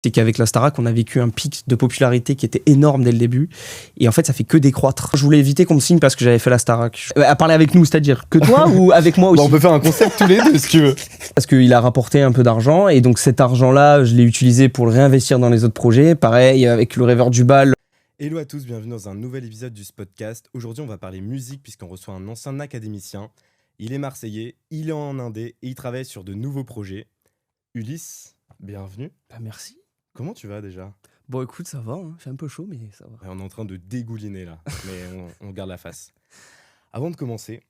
C'est qu'avec la Starac, on a vécu un pic de popularité qui était énorme dès le début. Et en fait, ça fait que décroître. Je voulais éviter qu'on me signe parce que j'avais fait la Starac. À parler avec nous, c'est-à-dire que toi ou avec moi aussi. Bon, on peut faire un concept tous les deux si tu veux. Parce qu'il a rapporté un peu d'argent. Et donc cet argent-là, je l'ai utilisé pour le réinvestir dans les autres projets. Pareil, avec le Rêveur du Bal. Hello à tous, bienvenue dans un nouvel épisode du Spotcast. Aujourd'hui, on va parler musique puisqu'on reçoit un ancien académicien. Il est marseillais, il est en Indé et il travaille sur de nouveaux projets. Ulysse, bienvenue. Bah merci. Comment tu vas déjà ? Bon écoute, ça va, hein. C'est un peu chaud, mais ça va. On est en train de dégouliner là, mais on garde la face. Avant de commencer,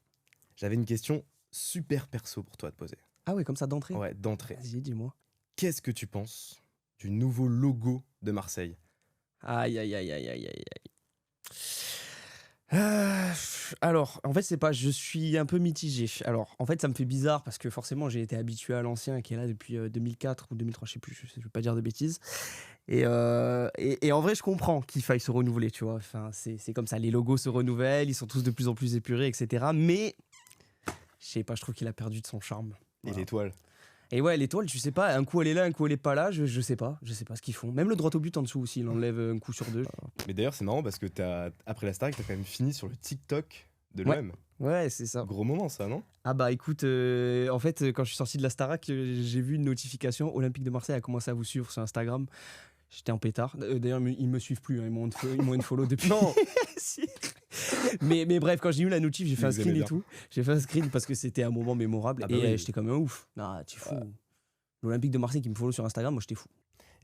j'avais une question super perso pour toi à te poser. Ah ouais, comme ça d'entrée. Ouais, d'entrée. Vas-y, dis-moi. Qu'est-ce que tu penses du nouveau logo de Marseille ? Aïe, aïe, aïe, aïe, aïe, aïe. Alors, en fait, c'est pas. Je suis un peu mitigé. Alors, en fait, ça me fait bizarre parce que forcément, j'ai été habitué à l'ancien qui est là depuis 2004 ou 2003, je sais plus. Je vais pas dire de bêtises. Et en vrai, je comprends qu'il faille se renouveler, tu vois. Enfin, c'est comme ça. Les logos se renouvellent, ils sont tous de plus en plus épurés, etc. Mais je sais pas, je trouve qu'il a perdu de son charme. Et l'étoile ? Et ouais, l'étoile, tu sais pas, un coup elle est là, un coup elle est pas là, je sais pas ce qu'ils font. Même le droit au but en dessous aussi, il enlève un coup sur deux. Mais d'ailleurs, c'est marrant parce que après la Starac, t'as quand même fini sur le TikTok de Ouais. l'OM. Ouais, c'est ça. Gros moment ça, non ? Ah bah écoute, en fait, quand je suis sorti de la Starac, j'ai vu une notification, Olympique de Marseille a commencé à vous suivre sur Instagram. J'étais en pétard. D'ailleurs, ils me suivent plus, hein, ils m'ont unfollow depuis. Non. Si. mais bref, quand j'ai eu la notif, j'ai fait un vous screen aimez et bien. tout. J'ai fait un screen parce que c'était un moment mémorable. Ah bah et oui. j'étais comme un ouf. Ah, tu fous. L'Olympique de Marseille qui me follow sur Instagram, moi j'étais fou.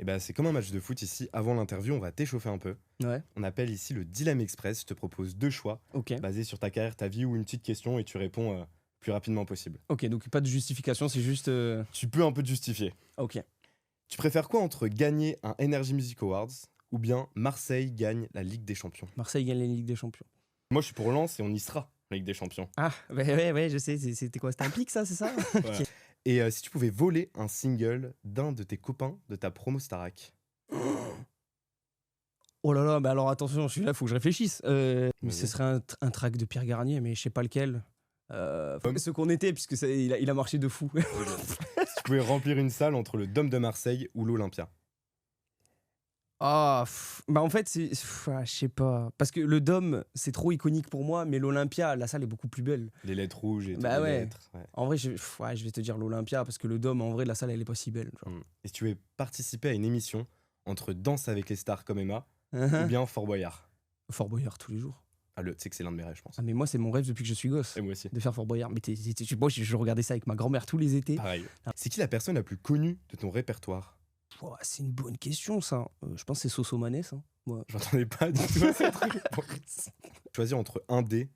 Et bah c'est comme un match de foot ici. Avant l'interview, on va t'échauffer un peu. Ouais, On appelle ici le Dilemme Express. Je te propose 2 choix ok. basés sur ta carrière, ta vie ou une petite question et tu réponds plus rapidement possible. Ok, donc pas de justification, c'est juste. Tu peux un peu te justifier. Ok. Tu préfères quoi entre gagner un Energy Music Awards ou bien Marseille gagne la Ligue des Champions ? Marseille gagne la Ligue des Champions. Moi je suis pour Lens et on y sera, la Ligue des Champions. Ah, ouais, je sais. C'était quoi? C'était un pic, ça, c'est ça? Voilà. Et si tu pouvais voler un single d'un de tes copains de ta promo Starac ? Oh là là, mais alors attention, celui-là, faut que je réfléchisse. Ce Vas-y. serait un track de Pierre Garnier, mais je sais pas lequel. Ce qu'on était, puisque il a marché de fou. Si tu pouvais remplir une salle entre le Dôme de Marseille ou l'Olympia ? Ah, bah en fait, je sais pas. Parce que le Dôme, c'est trop iconique pour moi, mais l'Olympia, la salle est beaucoup plus belle. Les lettres rouges et toutes Bah les ouais. lettres. Ouais. En vrai, je vais te dire l'Olympia, parce que le Dôme, en vrai, la salle, elle est pas si belle. Genre. Et si tu veux participer à une émission entre Danse avec les stars comme Emma ou bien Fort Boyard ? Fort Boyard tous les jours. Ah, tu sais que c'est l'un de mes rêves, je pense. Ah, mais moi, c'est mon rêve depuis que je suis gosse. Et moi aussi. De faire Fort Boyard. Mais moi, je regardais ça avec ma grand-mère tous les étés. Pareil. C'est qui la personne la plus connue de ton répertoire ? Ouah, c'est une bonne question, ça. Je pense que c'est Soso Manès. Hein. Ouais. J'entendais pas du tout à cette réponse. Choisir entre un dé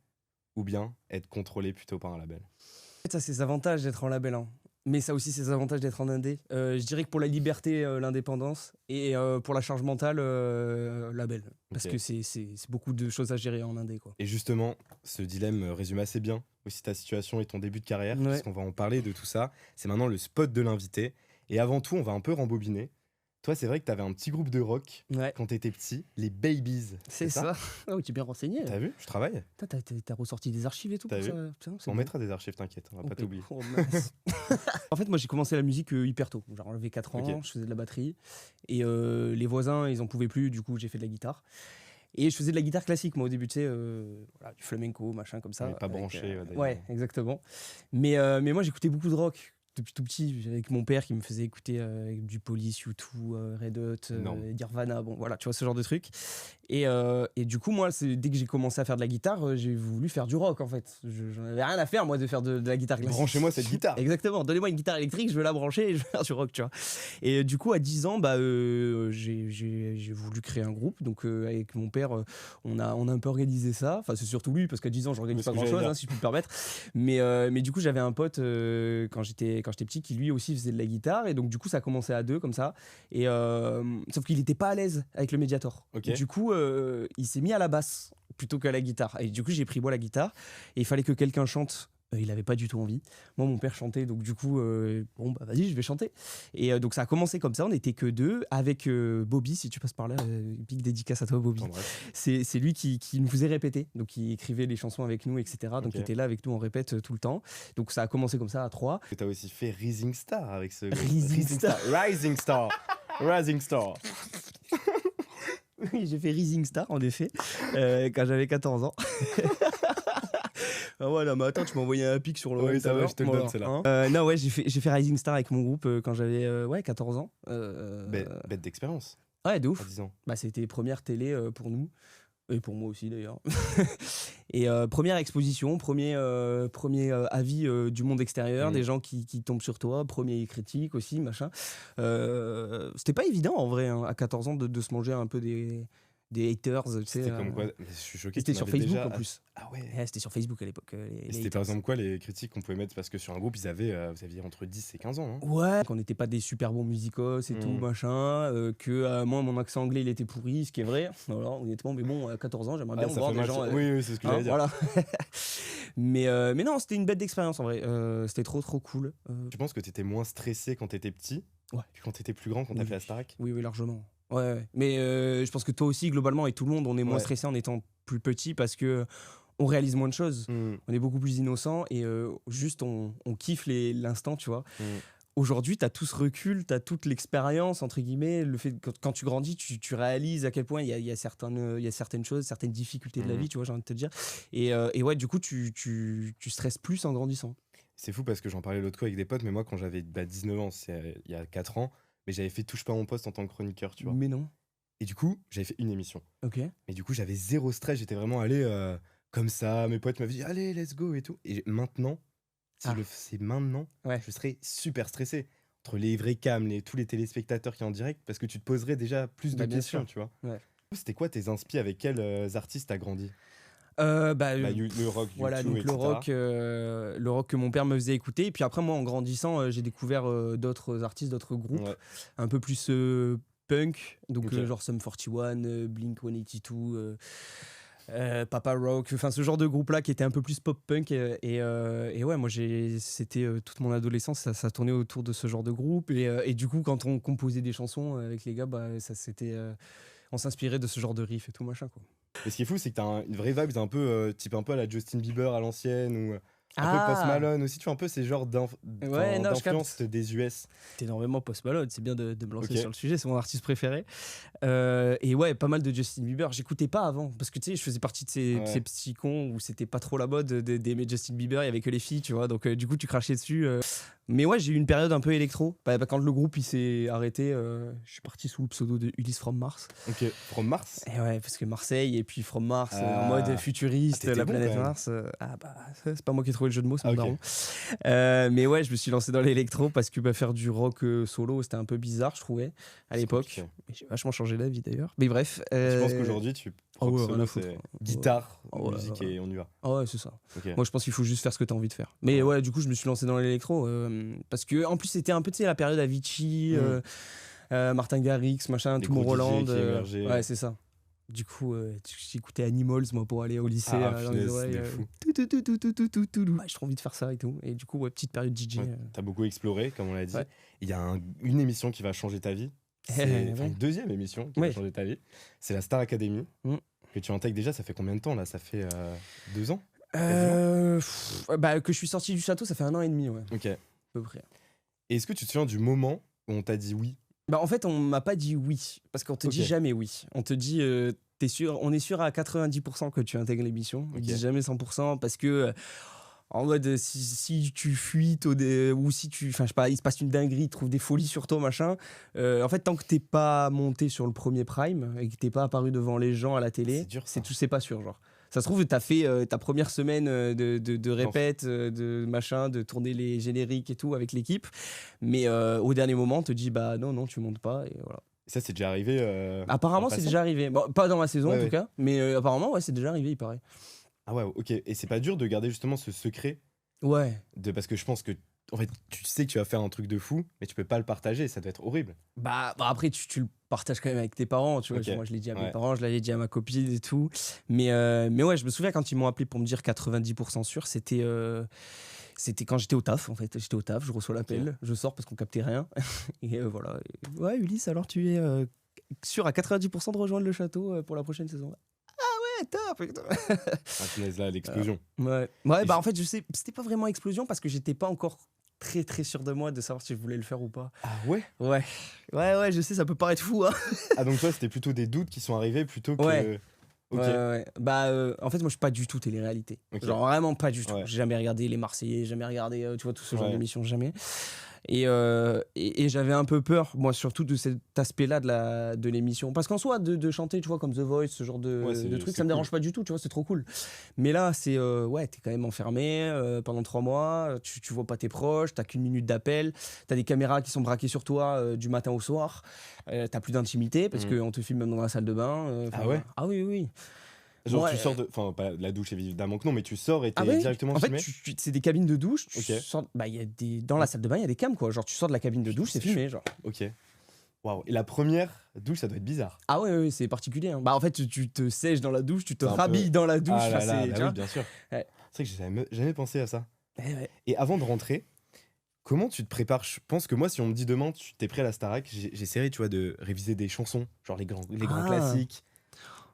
ou bien être contrôlé plutôt par un label. En fait, ça, c'est ses avantages d'être en label. Hein. Mais ça aussi, c'est ses avantages d'être en indé. Je dirais que pour la liberté, l'indépendance. Et pour la charge mentale, label. Parce Ok. que c'est beaucoup de choses à gérer en indé, quoi. Et justement, ce dilemme résume assez bien aussi ta situation et ton début de carrière, Ouais. parce qu'on va en parler de tout ça. C'est maintenant le spot de l'invité. Et avant tout, on va un peu rembobiner. Toi, c'est vrai que t'avais un petit groupe de rock Ouais. quand t'étais petit, les Babies. C'est ça. Ah oui, tu es bien renseigné. T'as vu ? Je travaille. T'as ressorti des archives et tout T'as pour vu ça. Putain, c'est On bon. mettra des archives, t'inquiète, on va pas Ok. t'oublier. Oh, mince. En fait, moi, j'ai commencé la musique hyper tôt. Genre, j'avais 4 ans, Ok. je faisais de la batterie. Et les voisins, ils en pouvaient plus. Du coup, j'ai fait de la guitare. Et je faisais de la guitare classique, moi, au début, tu sais, voilà, du flamenco, machin, comme ça. Mais pas avec, branché, d'ailleurs. ouais, exactement. Mais moi, j'écoutais beaucoup de rock depuis tout petit, avec mon père qui me faisait écouter du Police, U2, Red Hot, Énorme. Nirvana, bon, voilà, tu vois, ce genre de trucs. Et du coup, moi, dès que j'ai commencé à faire de la guitare, j'ai voulu faire du rock, en fait. J'en avais rien à faire, moi, de faire de la guitare classique. Branchez-moi cette guitare. Exactement, donnez-moi une guitare électrique, je vais la brancher et je vais faire du rock, tu vois. Et du coup, à 10 ans, j'ai voulu créer un groupe. Donc, avec mon père, on a un peu organisé ça. Enfin, c'est surtout lui, parce qu'à 10 ans, j'organise C'est pas ce que j'allais grand-chose, dire. si je puis me permettre. Mais du coup, j'avais un pote quand j'étais petit qui, lui aussi, faisait de la guitare. Et donc, du coup, ça a commencé à 2, comme ça. Et, sauf qu'il était pas à l'aise avec le Mediator. Ok. Du coup, il s'est mis à la basse plutôt qu'à la guitare. Et du coup, j'ai pris moi la guitare. Et il fallait que quelqu'un chante. Il avait pas du tout envie. Moi, mon père chantait, donc du coup, bon, bah vas-y, je vais chanter. Et donc ça a commencé comme ça, on n'était que 2, avec Bobby, si tu passes par là, big dédicace à toi, Bobby. Bref. C'est lui qui nous faisait répéter, donc il écrivait les chansons avec nous, etc. Donc Ok. il était là avec nous, on répète tout le temps. Donc ça a commencé comme ça à 3. T'as aussi fait Rising Star avec ce Rising Star. Rising Star. Rising Star. Oui, j'ai fait Rising Star, en effet, quand j'avais 14 ans. Ah ouais, non, mais attends, tu m'as envoyé un pic sur le Oui, web ça tout à va, l'heure. je te le donne, c'est là. Non, ouais, j'ai fait Rising Star avec mon groupe quand j'avais 14 ans. Bête d'expérience, Ouais, de à ouf. 10 ans. Bah, c'était première télé pour nous. Et pour moi aussi d'ailleurs. Et première exposition, premier avis du monde extérieur, des gens qui tombent sur toi, premier critique aussi, machin. C'était pas évident en vrai, hein, à 14 ans, de se manger un peu des haters. Tu sais, C'était comme quoi? Mais je suis choqué. C'était tu sur m'avais Facebook déjà- en plus. Ah ouais. Ouais, c'était sur Facebook à l'époque. Et Les c'était par haters. exemple quoi les critiques qu'on pouvait mettre? Parce que sur un groupe, vous aviez entre 10 et 15 ans, hein. Ouais, qu'on n'était pas des super bons musicos et tout, machin, que moi, mon accent anglais, il était pourri, ce qui est vrai, voilà, honnêtement, mais bon, à 14 ans, j'aimerais bien Ça voir fait des mal. gens... Oui, c'est ce que j'allais dire. voilà. Mais non, c'était une bête d'expérience, en vrai, c'était trop cool. Tu penses que t'étais moins stressé quand t'étais petit Ouais. que quand t'étais plus grand, quand t'as fait la Starac? Oui, largement. Ouais. Mais je pense que toi aussi, globalement, et tout le monde, on est moins stressé en étant plus petit parce que on réalise moins de choses, on est beaucoup plus innocent et juste on kiffe l'instant, tu vois. Aujourd'hui, tu as tout ce recul, tu as toute l'expérience, entre guillemets, le fait que quand tu grandis, tu réalises à quel point il y a certaines choses, certaines difficultés de la vie, tu vois, j'ai envie de te dire. Et ouais, du coup, tu stresses plus en grandissant. C'est fou parce que j'en parlais l'autre fois avec des potes, mais moi, quand j'avais 19 ans, c'est il y a 4 ans, mais j'avais fait Touche pas à mon poste en tant que chroniqueur, tu vois. Mais non. Et du coup, j'avais fait une émission. Ok. Mais du coup, j'avais zéro stress, j'étais vraiment allé comme ça. Mes potes m'avaient dit, allez, let's go et tout. Et maintenant, si je le faisais maintenant, je serais super stressé. Entre les vrais cams, tous les téléspectateurs qui sont en direct, parce que tu te poserais déjà plus de questions, tu vois. Ouais. C'était quoi tes inspi? Avec quels artistes t'as grandi? Le rock, voilà, YouTube, donc le rock que mon père me faisait écouter. Et puis après, moi, en grandissant, j'ai découvert d'autres artistes, d'autres groupes, un peu plus punk, donc genre Sum 41, Blink 182, Papa Rock, enfin ce genre de groupe-là qui était un peu plus pop-punk. Et ouais, moi, c'était toute mon adolescence, ça tournait autour de ce genre de groupe. Et du coup, quand on composait des chansons avec les gars, on s'inspirait de ce genre de riff et tout, machin, quoi. Et ce qui est fou, c'est que t'as une vraie vibe, un peu type un peu à la Justin Bieber à l'ancienne, ou un peu Post Malone aussi, tu vois, un peu ces genres d'influence des US. C'est énormément Post Malone, c'est bien de me lancer sur le sujet, c'est mon artiste préféré. Et ouais, pas mal de Justin Bieber. J'écoutais pas avant, parce que tu sais, je faisais partie de ces petits cons où c'était pas trop la mode d'aimer Justin Bieber, il y avait que les filles, tu vois, donc du coup tu crachais dessus. Mais ouais, j'ai eu une période un peu électro. Quand le groupe il s'est arrêté, je suis parti sous le pseudo de Ulysse From Mars. Ok, From Mars. Et ouais, parce que Marseille et puis From Mars en mode futuriste, la planète Mars. C'est pas moi qui ai trouvé le jeu de mots, c'est mon daron. Mais ouais, je me suis lancé dans l'électro parce que faire du rock solo, c'était un peu bizarre, je trouvais, à l'époque. Mais j'ai vachement changé d'avis d'ailleurs. Mais bref. Je pense qu'aujourd'hui, c'est guitare, musique et on y va. Ah ouais, c'est ça. Moi, je pense qu'il faut juste faire ce que tu as envie de faire. Mais ouais, du coup, je me suis lancé dans l'électro parce que en plus, c'était un peu, tu sais, la période Avicii, Martin Garrix, machin, Tomorrowland. Ouais, c'est ça. Du coup, j'écoutais Animals, moi, pour aller au lycée. Dans les oreilles. Ouais, j'ai trop envie de faire ça et tout. Et du coup, petite période DJ. T'as beaucoup exploré, comme on l'a dit. Il y a une émission qui va changer ta vie. C'est une deuxième émission qui va changer ta vie. C'est la Star Academy. Que tu intègres déjà, ça fait combien de temps là? Ça fait 2 ans que je suis sorti du château, ça fait 1 an et demi, ouais. Ok. À peu près. Et est-ce que tu te souviens du moment où on t'a dit oui? En fait, on m'a pas dit oui, parce qu'on te dit jamais oui. On te dit, t'es sûr, on est sûr à 90% que tu intègres l'émission. On dit jamais 100% parce que... En mode, si tu fuites ou si tu... Enfin, je sais pas, il se passe une dinguerie, tu trouves des folies sur toi, machin. En fait, tant que t'es pas monté sur le premier prime et que t'es pas apparu devant les gens à la télé, c'est pas sûr, genre. Ça se trouve, t'as fait ta première semaine de répète, de machin, de tourner les génériques et tout avec l'équipe. Mais au dernier moment, on te dit, non, tu montes pas, et voilà. Ça, c'est déjà arrivé Apparemment, c'est déjà arrivé. Bon, pas dans ma saison, en tout cas. Mais apparemment, ouais, c'est déjà arrivé, il paraît. Ah ouais, ok. Et c'est pas dur de garder justement ce secret? Ouais. Parce que je pense que, en fait, tu sais que tu vas faire un truc de fou, mais tu peux pas le partager, ça doit être horrible. Après, tu le partages quand même avec tes parents, tu vois. Moi, je l'ai dit à mes parents, je l'avais dit à ma copine et tout. Mais ouais, je me souviens quand ils m'ont appelé pour me dire 90% sûr, c'était quand j'étais au taf, en fait. J'étais au taf, je reçois l'appel, je sors parce qu'on captait rien. Et voilà. Ouais, Ulysse, alors tu es sûr à 90% de rejoindre le château pour la prochaine saison? Top. Là, l'explosion. En fait, je sais, c'était pas vraiment explosion parce que j'étais pas encore très très sûr de moi de savoir si je voulais le faire ou pas. Ah ouais? Ouais, je sais, ça peut paraître fou, hein. Ah donc toi, c'était plutôt des doutes qui sont arrivés plutôt que... Ouais. Ok, Ouais. Bah, en fait, moi, je suis pas du tout télé-réalité. ok, Genre, vraiment pas du tout. ouais, J'ai jamais regardé Les Marseillais, jamais regardé, tu vois, tout ce genre ouais, d'émissions, jamais. Et j'avais un peu peur, moi, surtout de cet aspect-là de l'émission. Parce qu'en soi, de chanter, tu vois, comme The Voice, ce genre ouais, de trucs, c'est ça me cool. dérange pas du tout, tu vois, c'est trop cool. Mais là, c'est, ouais, t'es quand même enfermé pendant 3 mois, tu vois pas tes proches, t'as qu'une minute d'appel, t'as des caméras qui sont braquées sur toi du matin au soir, t'as plus d'intimité parce Mhm. qu'on te filme même dans la salle de bain. Ah ouais? Ah oui, oui, oui. Genre Moi, tu sors de... Enfin, pas de la douche évidemment que non, mais tu sors et ah t'es ouais, directement en fait, filmé? c'est des cabines de douche. Tu Ok, sors, bah, y a dans la salle de bain, il y a des cams, quoi. Genre, tu sors de la cabine de putain, douche, c'est c'est chaud. filmé, genre. Ok, waouh. Et la première douche, ça doit être bizarre. Ah ouais, ouais, c'est particulier, hein. Bah, en fait, tu te sèches dans la douche, tu te C'est un peu... rhabilles dans la douche. Ah Enfin, là là, c'est, bah tu oui, vois. bien sûr. Ouais. C'est vrai que j'ai jamais pensé à ça. Ouais. Et avant de rentrer, comment tu te prépares? Je pense que moi, si on me dit demain, tu t'es prêt à la Starac, j'essaierai, tu vois, de réviser des chansons, genre les grands Ah, classiques.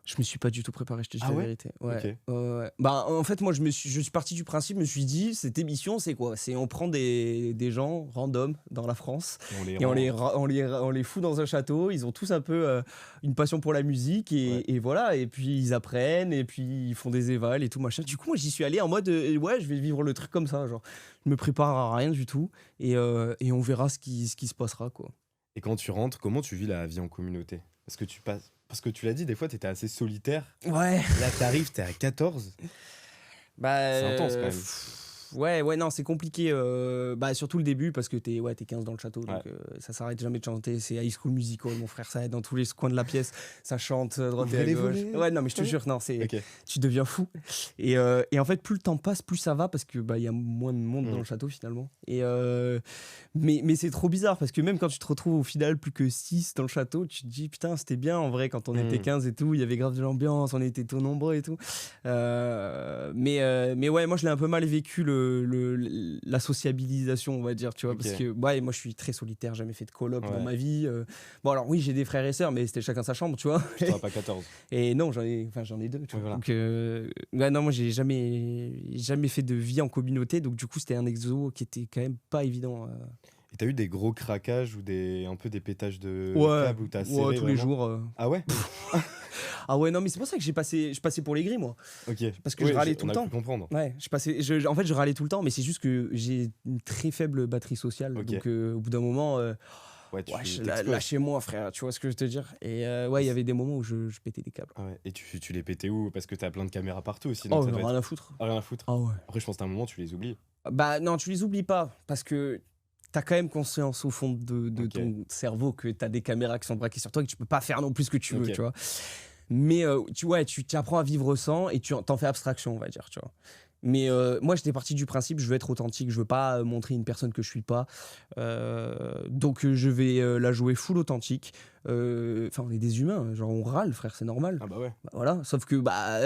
je me suis pas du tout préparé, je te dis Ah la ouais? vérité. Ouais. Ok. Ouais. Bah, en fait, moi, je suis parti du principe, je me suis dit, cette émission, c'est quoi? C'est on prend des gens random dans la France Et on les et rend. on les fout dans un château. Ils ont tous un peu une passion pour la musique Ouais. et voilà. Et puis ils apprennent et puis ils font des évals et tout machin. Du coup, moi, j'y suis allé en mode, ouais, je vais vivre le truc comme ça. Genre, je me prépare à rien du tout et on verra ce qui se passera, quoi. Et quand tu rentres, comment tu vis la vie en communauté? Parce que tu passes. Parce que tu l'as dit, des fois, t'étais assez solitaire. Ouais. Là, t'arrives, t'es à 14. Bah, C'est intense quand même. ouais, non, c'est compliqué. Bah, surtout le début, parce que t'es 15 dans le château, Ouais. donc ça s'arrête jamais de chanter. C'est High School Musical, mon frère, ça est dans tous les coins de la pièce. Ça chante à droite et Ouvrez à les gauche. volets. Ouais, non, mais je te jure, non, Ok. tu deviens fou. Et en fait, plus le temps passe, plus ça va, parce que bah, il y a moins de monde dans Mm. le château, finalement. Mais c'est trop bizarre, parce que même quand tu te retrouves au final plus que 6 dans le château, tu te dis, putain, c'était bien en vrai, quand on était Mm. 15 et tout, il y avait grave de l'ambiance, on était tout nombreux et tout. Mais ouais, moi je l'ai un peu mal vécu la sociabilisation, on va dire, tu vois, Ok. parce que ouais, moi je suis très solitaire, jamais fait de coloc dans Ouais. ma vie. Bon, alors oui, j'ai des frères et sœurs, mais c'était chacun sa chambre, tu vois. Tu t'en as pas 14. Et non, j'en ai deux, tu Ouais, vois. voilà. Donc, ouais, non, moi j'ai jamais fait de vie en communauté, donc du coup, c'était un exo qui était quand même pas évident. Et t'as eu des gros craquages ou un peu des pétages de Ouais, câbles où t'as ouais, serré tous les vraiment? jours. Ah ouais? Ah ouais, non, mais c'est pour ça que je passais pour les gris, moi. Ok. Parce que Oui, je râlais tout on le a pu temps. comprendre. Ouais, en fait, je râlais tout le temps, mais c'est juste que j'ai une très faible batterie sociale. Ok. Donc, au bout d'un moment, Ouais, ouais, t'exploses. lâchez-moi, frère, tu vois ce que je veux te dire. Et ouais, il y avait des moments où je pétais des câbles. Ah ouais. Et tu les pétais où? Parce que t'as plein de caméras partout aussi, donc Oh, ça non, doit être... rien à foutre. Ah, rien à foutre. Ah ouais. Après, je pense qu'à un moment, tu les oublies. Bah non, tu les oublies pas, parce que t'as quand même conscience au fond de Ok. ton cerveau que t'as des caméras qui sont braquées sur toi et que tu peux pas faire non plus ce que tu veux, Ok. tu vois. Mais tu apprends à vivre sans et tu t'en fais abstraction, on va dire, tu vois. Mais moi, j'étais parti du principe, je veux être authentique, je veux pas montrer une personne que je suis pas. Donc, je vais la jouer full authentique. Enfin, on est des humains, genre on râle, frère, c'est normal. Ah bah ouais. Bah, voilà, sauf que bah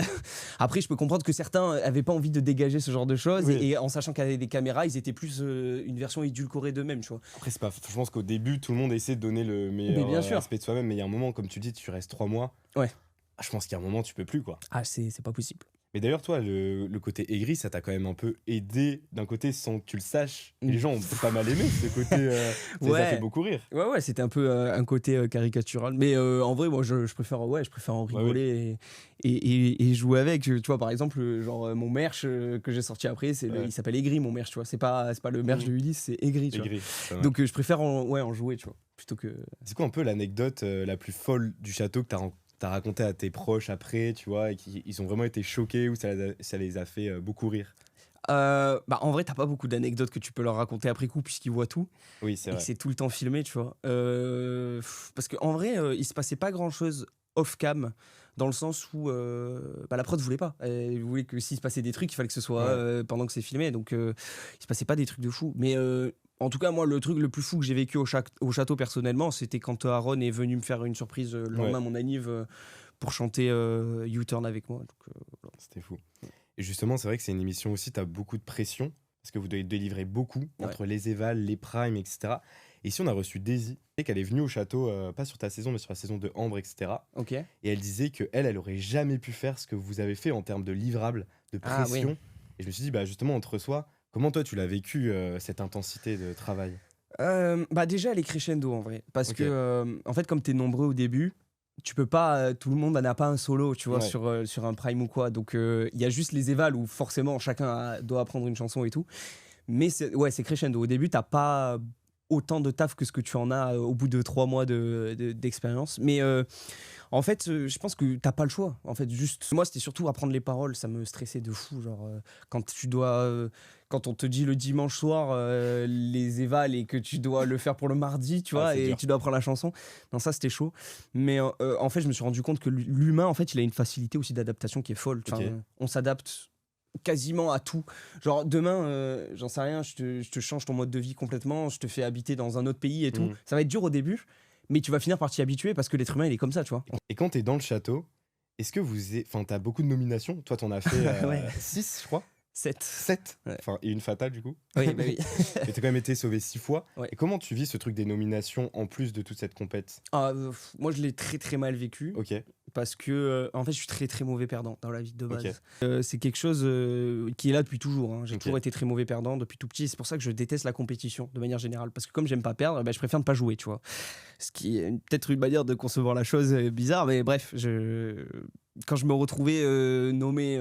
après, je peux comprendre que certains avaient pas envie de dégager ce genre de choses Oui. et en sachant qu'il y avait des caméras, ils étaient plus une version édulcorée d'eux-mêmes, tu vois. Après, c'est pas... je pense qu'au début, tout le monde essaie de donner le Mais meilleur bien sûr. aspect de soi-même, mais il y a un moment, comme tu dis, tu restes 3 mois. Ouais. Ah, je pense qu'il y a un moment, tu peux plus, quoi. Ah, c'est pas possible. Mais d'ailleurs, toi, le côté aigri, ça t'a quand même un peu aidé d'un côté sans que tu le saches. Et les gens ont pas mal aimé ce côté. Ça les a fait beaucoup rire. Ouais, c'était un peu un côté caricatural. Mais en vrai, moi, je préfère en Ouais, rigoler et jouer avec. Tu vois, par exemple, genre, mon merch que j'ai sorti après, Ouais. il s'appelle Aigri, mon merch, tu vois. C'est pas le merch de Ulysse, c'est Aigri, tu vois. Aigri. pas mal. Donc, je préfère en jouer, tu vois, plutôt que. C'est quoi un peu l'anecdote la plus folle du château que t'as raconté à tes proches après, tu vois, et ils ont vraiment été choqués ou ça les a fait beaucoup rire? Bah, en vrai, t'as pas beaucoup d'anecdotes que tu peux leur raconter après coup, puisqu'ils voient tout. Oui, c'est Et que vrai. c'est tout le temps filmé, tu vois. Parce qu'en vrai, il se passait pas grand chose off-cam, dans le sens où bah, la prod voulait pas. Elle voulait que s'il se passait des trucs, il fallait que ce soit Ouais. pendant que c'est filmé. Donc, il se passait pas des trucs de fou. Mais en tout cas, moi, le truc le plus fou que j'ai vécu au château personnellement, c'était quand Aaron est venu me faire une surprise le lendemain Ouais. mon anniv pour chanter U-Turn avec moi. Donc, voilà. C'était fou. Et justement, c'est vrai que c'est une émission aussi, t'as beaucoup de pression, parce que vous devez délivrer beaucoup entre les évals, les primes, etc. Et ici, on a reçu Daisy, et qu'elle est venue au château, pas sur ta saison, mais sur la saison de Ambre, etc. Ok. Et elle disait qu'elle aurait jamais pu faire ce que vous avez fait en termes de livrables, de Ah, oui. pression. Et je me suis dit, bah justement, entre soi, Comment toi, tu l'as vécu, cette intensité de travail? Bah déjà, elle est crescendo en vrai. Parce Ok. que, en fait, comme t'es nombreux au début, tu peux pas, tout le monde n'a pas un solo, tu vois, Ouais. sur un prime ou quoi. Donc, il y a juste les évals où forcément chacun doit apprendre une chanson et tout. Mais ouais, c'est crescendo. Au début, t'as pas autant de taf que ce que tu en as au bout de 3 mois d'expérience. Mais en fait, je pense que t'as pas le choix. En fait, juste, moi, c'était surtout apprendre les paroles. Ça me stressait de fou. Genre, quand tu dois. Quand on te dit le dimanche soir les évals et que tu dois le faire pour le mardi, tu Ah, vois, c'est et dur. tu dois apprendre la chanson. Non, ça, c'était chaud. Mais en fait, je me suis rendu compte que l'humain, en fait, il a une facilité aussi d'adaptation qui est folle. Enfin, Ok. on s'adapte quasiment à tout. Genre, demain, j'en sais rien, je te change ton mode de vie complètement, je te fais habiter dans un autre pays et tout. Mm. Ça va être dur au début, mais tu vas finir par t'y habituer parce que l'être humain, il est comme ça, tu vois. Et quand t'es dans le château, est-ce que enfin, t'as beaucoup de nominations? Toi, t'en as fait Ouais. 6, je crois. 7. 7. Ouais. Enfin, et une fatale, du coup. Oui, bah oui. Mais t'as quand même été sauvé 6 fois. Ouais. Et comment tu vis ce truc des nominations en plus de toute cette compète? Moi, je l'ai très très mal vécu Ok. parce que, en fait, je suis très très mauvais perdant dans la vie de base. Ok. C'est quelque chose qui est là depuis toujours. Hein. J'ai Ok. toujours été très mauvais perdant depuis tout petit. C'est pour ça que je déteste la compétition de manière générale. Parce que comme j'aime pas perdre, bah, je préfère ne pas jouer, tu vois. Ce qui est peut-être une manière de concevoir la chose bizarre, mais bref, quand je me retrouvais nommé.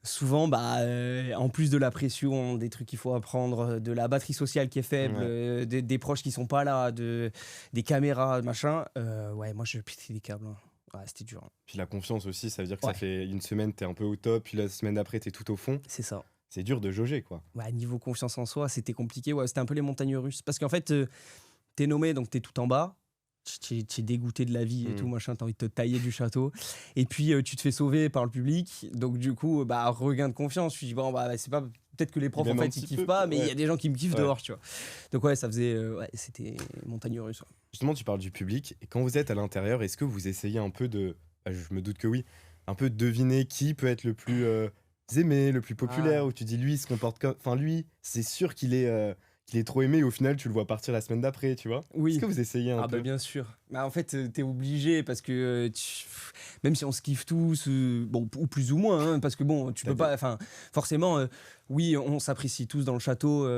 Souvent, en plus de la pression, des trucs qu'il faut apprendre, de la batterie sociale qui est faible, Ouais. des proches qui sont pas là, des caméras, machin, ouais, moi je pétais des câbles. Hein. Ouais, c'était dur. Hein. Puis la confiance aussi, ça veut dire que Ouais. ça fait une semaine, t'es un peu au top, puis la semaine d'après, t'es tout au fond. C'est ça. C'est dur de jauger, quoi. Ouais, niveau confiance en soi, c'était compliqué. Ouais, c'était un peu les montagnes russes. Parce qu'en fait, t'es nommé, donc t'es tout en bas. Tu es dégoûté de la vie et Mm. tout, machin, t'as envie de te tailler du château. Et puis, tu te fais sauver par le public. Donc, du coup, regain de confiance. Je me dis, bon, c'est pas. Peut-être que les profs, en Même un fait, petit ils kiffent peu, pas, mais il y ouais. a des gens qui me kiffent Ouais. dehors, tu vois. Donc, ouais, ça faisait. Ouais, c'était montagne russe. Ouais. Justement, tu parles du public. Et quand vous êtes à l'intérieur, est-ce que vous essayez un peu de. Je me doute que oui. Un peu de deviner qui peut être le plus aimé, le plus populaire, Ah. où tu dis lui, il se comporte comme. Enfin, lui, c'est sûr qu'il est trop aimé, et au final, tu le vois partir la semaine d'après, tu vois. Oui. Est-ce que vous essayez un Ah, peu? bien sûr. En fait, t'es obligé parce que même si on se kiffe tous, bon, ou plus ou moins, hein, parce que bon, tu peux pas. Enfin, forcément, oui, on s'apprécie tous dans le château,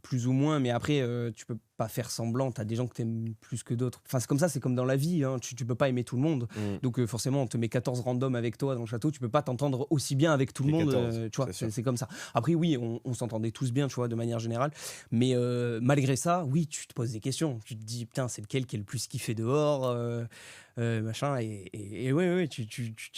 plus ou moins, mais après, tu peux pas faire semblant. T'as des gens que t'aimes plus que d'autres. Enfin, c'est comme ça, c'est comme dans la vie. Hein, tu peux pas aimer tout le monde. Mm. Donc, forcément, on te met 14 randoms avec toi dans le château. Tu peux pas t'entendre aussi bien avec tout le Les monde. 14, Tu vois, c'est sûr. c'est comme ça. Après, oui, on s'entendait tous bien, tu vois, de manière générale. Mais malgré ça, oui, tu te poses des questions. Tu te dis, putain, c'est lequel qui est le plus kiffé dehors machin. Et ouais, tu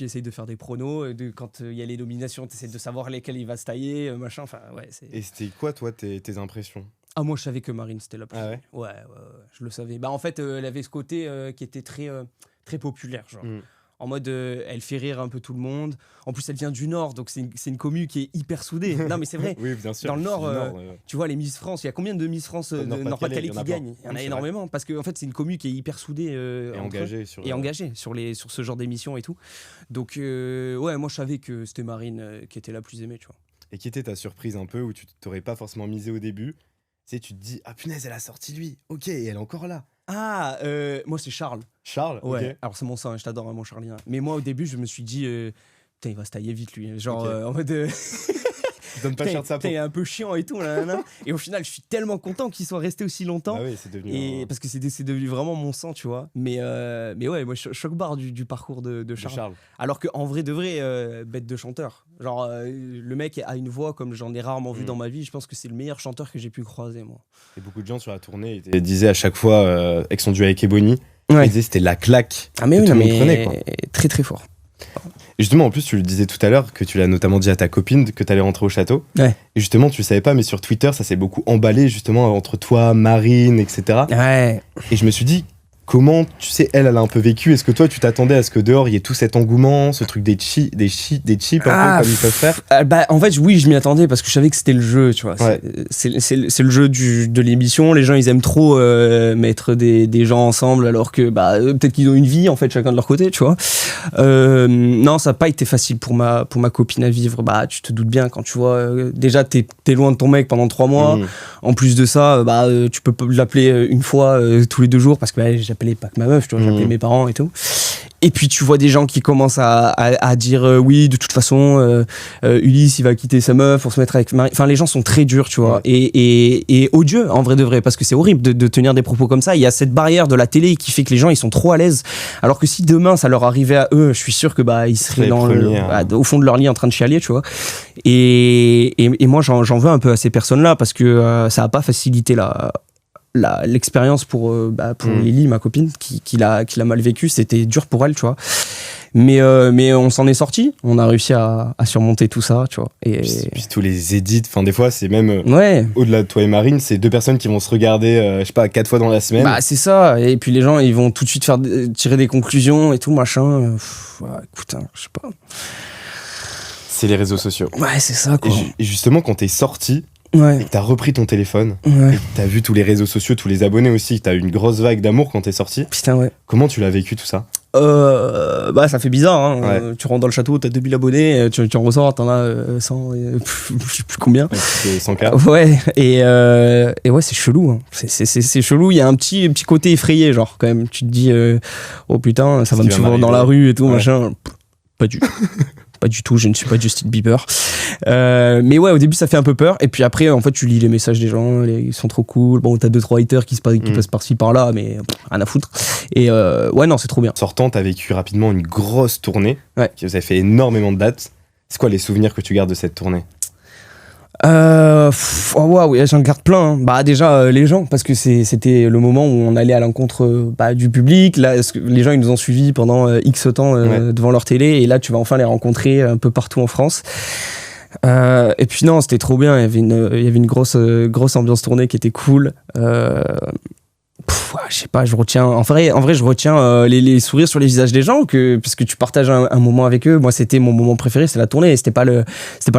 essayes de faire des pronos. Quand il y a les nominations, tu essaies de savoir lesquels il va se tailler, machin. Enfin, ouais, c'est. Et c'était quoi, toi, tes impressions? Ah, moi, je savais que Marine, c'était la plus. Ah ouais? Ouais, je le savais. En fait, elle avait ce côté qui était très, très populaire, genre. Mm. En mode, elle fait rire un peu tout le monde. En plus, elle vient du Nord, donc c'est une commu qui est hyper soudée. Non, mais c'est vrai. Oui, bien sûr. Dans le je suis Nord, du Tu vois, les Miss France, il y a combien de Miss France de Nord-Pas-de-Calais, Nord-Pas-de-Calais il y en a qui plein. gagnent? Il y en Oui, a c'est énormément, parce qu'en fait, c'est une commu qui est hyper soudée. Et entre eux. engagé sur. Et engagée sur ce genre d'émissions et tout. Donc, ouais, moi, je savais que c'était Marine qui était la plus aimée, tu vois. Et qui était ta surprise un peu, où tu t'aurais pas forcément misé au début? Tu sais, tu te dis, ah punaise, elle a sorti lui. Ok, et elle est encore là. Ah, moi, c'est Charles. Charles, Ouais, ok. alors c'est mon sang, hein, je t'adore, hein, mon Charlien. Mais moi, au début, je me suis dit, putain, il va se tailler vite, lui. Genre, Ok. en mode. Donne pas cher de sa peau. Putain, il est un peu chiant et tout. Là, là. Et au final, je suis tellement content qu'il soit resté aussi longtemps. Bah oui, c'est devenu. Et parce que c'est devenu vraiment mon sang, tu vois. Mais ouais, moi, choc-barre du parcours de de Charles. Charles. Alors qu'en vrai de vrai, bête de chanteur. Genre, le mec a une voix comme j'en ai rarement vu Mm. dans ma vie. Je pense que c'est le meilleur chanteur que j'ai pu croiser, moi. Et beaucoup de gens sur la tournée disaient à chaque fois, avec son duo avec Ebony, Ouais. ils disaient c'était la claque. Ah, mais que oui, tout non, le monde mais prenait, quoi. très très fort. Et justement, en plus, tu le disais tout à l'heure, que tu l'as notamment dit à ta copine, que tu allais rentrer au château. Ouais. Et justement, tu savais pas, mais sur Twitter, ça s'est beaucoup emballé, justement, entre toi, Marine, etc. Ouais. Et je me suis dit, comment, tu sais, elle a un peu vécu. Est-ce que toi, tu t'attendais à ce que dehors, il y ait tout cet engouement, ce truc des chips un peu, comme ils peuvent faire? En fait, oui, je m'y attendais parce que je savais que c'était le jeu, tu vois. Ouais. C'est le jeu de l'émission. Les gens, ils aiment trop mettre des gens ensemble alors que peut-être qu'ils ont une vie, en fait, chacun de leur côté, tu vois. Non, ça n'a pas été facile pour ma copine à vivre. Tu te doutes bien quand tu vois, déjà, t'es loin de ton mec pendant 3 mois. Mmh. En plus de ça, tu peux l'appeler une fois tous les 2 jours parce que j'appelais pas que ma meuf, tu vois, j'appelais mes parents et tout. Et puis tu vois des gens qui commencent à dire oui, de toute façon, Ulysse il va quitter sa meuf pour se mettre avec Marie. Enfin, les gens sont très durs, tu vois, Ouais. et odieux en vrai de vrai, parce que c'est horrible de tenir des propos comme ça. Il y a cette barrière de la télé qui fait que les gens ils sont trop à l'aise. Alors que si demain ça leur arrivait à eux, je suis sûr que ils seraient Les premiers, au fond de leur lit en train de chialer, tu vois. Et moi j'en veux un peu à ces personnes-là parce que ça a pas facilité l'expérience pour Ellie, ma copine, qui l'a mal vécu. C'était dur pour elle, tu vois. Mais on s'en est sorti. On a réussi à surmonter tout ça, tu vois. Puis tous les edits, enfin des fois c'est même Ouais. au-delà de toi et Marine, c'est deux personnes qui vont se regarder, je sais pas, 4 fois dans la semaine. Bah c'est ça. Et puis les gens ils vont tout de suite tirer des conclusions et tout machin. Écoute, je sais pas. C'est les réseaux sociaux. Ouais, c'est ça quoi. Et justement, quand t'es sorti Ouais. et que t'as repris ton téléphone, Ouais. et que t'as vu tous les réseaux sociaux, tous les abonnés aussi, que t'as eu une grosse vague d'amour quand t'es sorti, Putain, ouais. comment tu l'as vécu tout ça? Ça fait bizarre, hein. Ouais. Tu rentres dans le château, t'as 2000 abonnés, tu en ressors, t'en as 100, je sais plus combien. C'est 100K. Ouais, et ouais, c'est chelou, hein. C'est chelou, il y a un petit côté effrayé, genre, quand même. Tu te dis, oh putain, ça va me Qu'est-ce qui va suivre dans la m'arriver? rue et tout, Ouais. machin. Pas du tout. Pas du tout, je ne suis pas Justin Bieber. Mais ouais, au début, ça fait un peu peur. Et puis après, en fait, tu lis les messages des gens, ils sont trop cool. Bon, t'as 2-3 haters qui passent par-ci par-là, mais rien à foutre. Et ouais, non, c'est trop bien. Sortant, t'as vécu rapidement une grosse tournée, Ouais. qui vous a fait énormément de dates. C'est quoi les souvenirs que tu gardes de cette tournée? Oh, waouh, j'en garde plein, hein. Bah déjà les gens, parce que c'était le moment où on allait à l'encontre du public. Là, les gens ils nous ont suivis pendant X temps Ouais. devant leur télé, et là tu vas enfin les rencontrer un peu partout en France. Et puis non, c'était trop bien. Il y avait une grosse ambiance tournée qui était cool. Je sais pas, je retiens. En vrai, je retiens les sourires sur les visages des gens, parce que tu partages un moment avec eux. Moi, c'était mon moment préféré, c'est la tournée. C'était pas le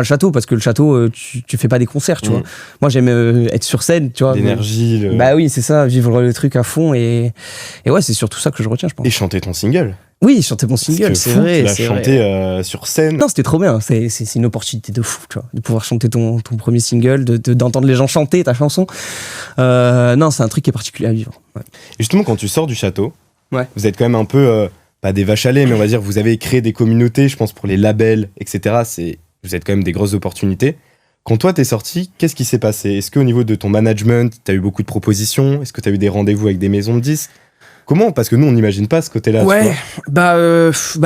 château, parce que le château, tu fais pas des concerts, tu vois. Moi, j'aime être sur scène, tu vois. L'énergie, Bah oui, c'est ça, vivre le truc à fond. Et ouais, c'est surtout ça que je retiens, je pense. et chanter ton single. Oui, chanter mon single, c'est vrai. Tu l'as c'est chanté vrai. sur scène. Non, c'était trop bien. C'est une opportunité de fou, tu vois, de pouvoir chanter ton premier single, d'entendre les gens chanter ta chanson. Non, c'est un truc qui est particulier à vivre. Ouais. Et justement, quand tu sors du château, Ouais. vous êtes quand même un peu, pas des vaches à lait, mais on va dire, vous avez créé des communautés, je pense, pour les labels, etc. Vous êtes quand même des grosses opportunités. Quand toi, t'es sorti, qu'est-ce qui s'est passé? Est-ce qu'au niveau de ton management, t'as eu beaucoup de propositions? Est-ce que t'as eu des rendez-vous avec des maisons de disques? Comment? Parce que nous, on n'imagine pas ce côté-là. Ouais,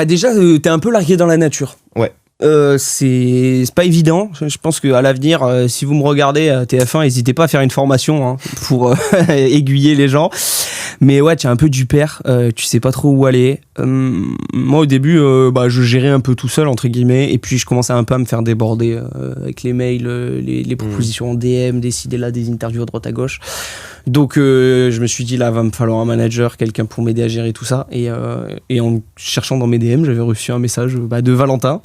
déjà, t'es un peu largué dans la nature. Ouais. C'est pas évident. Je pense qu'à l'avenir, si vous me regardez à TF1, n'hésitez pas à faire une formation, hein, pour aiguiller les gens. Mais ouais, tu es un peu du père, tu sais pas trop où aller. Moi, au début, je gérais un peu tout seul, entre guillemets, et puis je commençais un peu à me faire déborder avec les mails, les propositions en DM, des là, des interviews à droite à gauche. Donc je me suis dit, là va me falloir un manager, quelqu'un pour m'aider à gérer tout ça, et en cherchant dans mes DM, j'avais reçu un message de Valentin,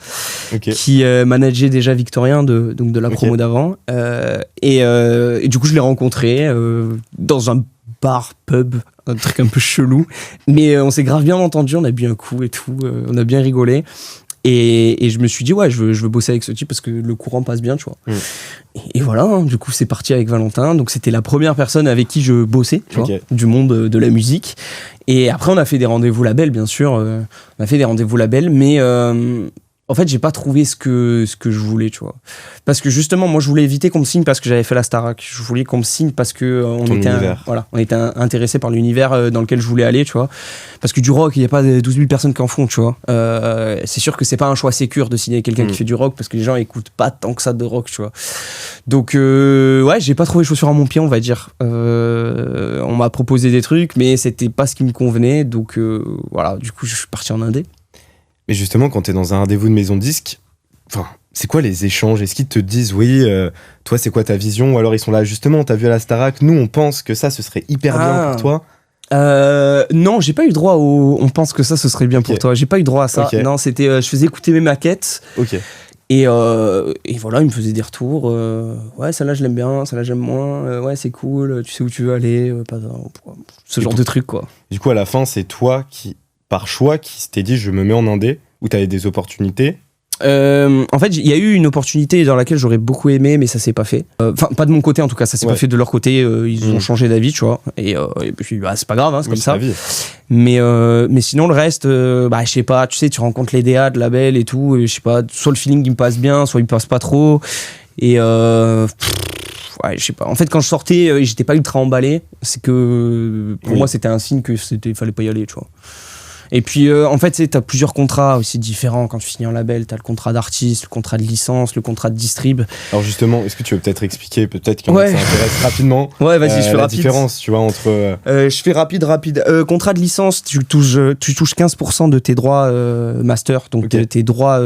Ok. qui manageait déjà Victorien de la promo d'avant, et du coup je l'ai rencontré dans un bar pub, un truc un peu chelou, mais on s'est grave bien entendu, on a bu un coup et tout, on a bien rigolé. Et je me suis dit, ouais, je veux bosser avec ce type parce que le courant passe bien, tu vois. Et voilà, hein, du coup, c'est parti avec Valentin. Donc, c'était la première personne avec qui je bossais, tu vois, du monde de la musique. Et après, on a fait des rendez-vous labels, bien sûr. On a fait des rendez-vous labels, mais en fait, j'ai pas trouvé ce que je voulais, tu vois. Parce que justement, moi, je voulais éviter qu'on me signe parce que j'avais fait la Starac. Je voulais qu'on me signe parce que on était intéressé par l'univers dans lequel je voulais aller, tu vois. Parce que du rock, il y a pas 12 000 personnes qui en font, tu vois. C'est sûr que c'est pas un choix sécure de signer quelqu'un qui fait du rock parce que les gens écoutent pas tant que ça de rock, tu vois. Donc ouais, j'ai pas trouvé chaussure à mon pied, on va dire. On m'a proposé des trucs, mais c'était pas ce qui me convenait. Donc voilà, du coup, je suis parti en indé. Mais justement, quand t'es dans un rendez-vous de maison de disques, c'est quoi les échanges? Est-ce qu'ils te disent, oui, toi, c'est quoi ta vision? Ou alors ils sont là, justement, t'as vu à la Starac, nous, on pense que ça, ce serait hyper bien pour toi. Non, j'ai pas eu droit au on pense que ça, ce serait bien pour toi. J'ai pas eu droit à ça. Okay. Non, c'était, je faisais écouter mes maquettes. Ok. Et voilà, il me faisait des retours. Ouais, celle-là, je l'aime bien, celle-là, j'aime moins. Ouais, c'est cool, tu sais où tu veux aller. Ce genre de truc, quoi. Du coup, à la fin, c'est toi qui, par choix, qui t'es dit, je me mets en indé, où t'avais des opportunités. En fait, il y a eu une opportunité dans laquelle j'aurais beaucoup aimé, mais ça s'est pas fait. Enfin, pas de mon côté en tout cas, ça s'est pas fait de leur côté. Ils ont changé d'avis, tu vois. Et puis, c'est pas grave, c'est comme ça. Mais sinon, le reste, je sais pas, tu sais, tu rencontres les DA de label et tout. Et, je sais pas, soit le feeling il me passe bien, soit il me passe pas trop. Et je sais pas. En fait, quand je sortais, j'étais pas ultra emballé. C'est que pour moi, c'était un signe que fallait pas y aller, tu vois. Et puis, en fait, tu as plusieurs contrats aussi différents quand tu signes en label. Tu as le contrat d'artiste, le contrat de licence, le contrat de distrib. Alors justement, est-ce que tu veux peut-être expliquer, peut-être que ça intéresse rapidement vas-y, je fais la rapide. différence, tu vois, entre... Je fais rapide. Contrat de licence, tu touches 15% de tes droits master, donc tes droits,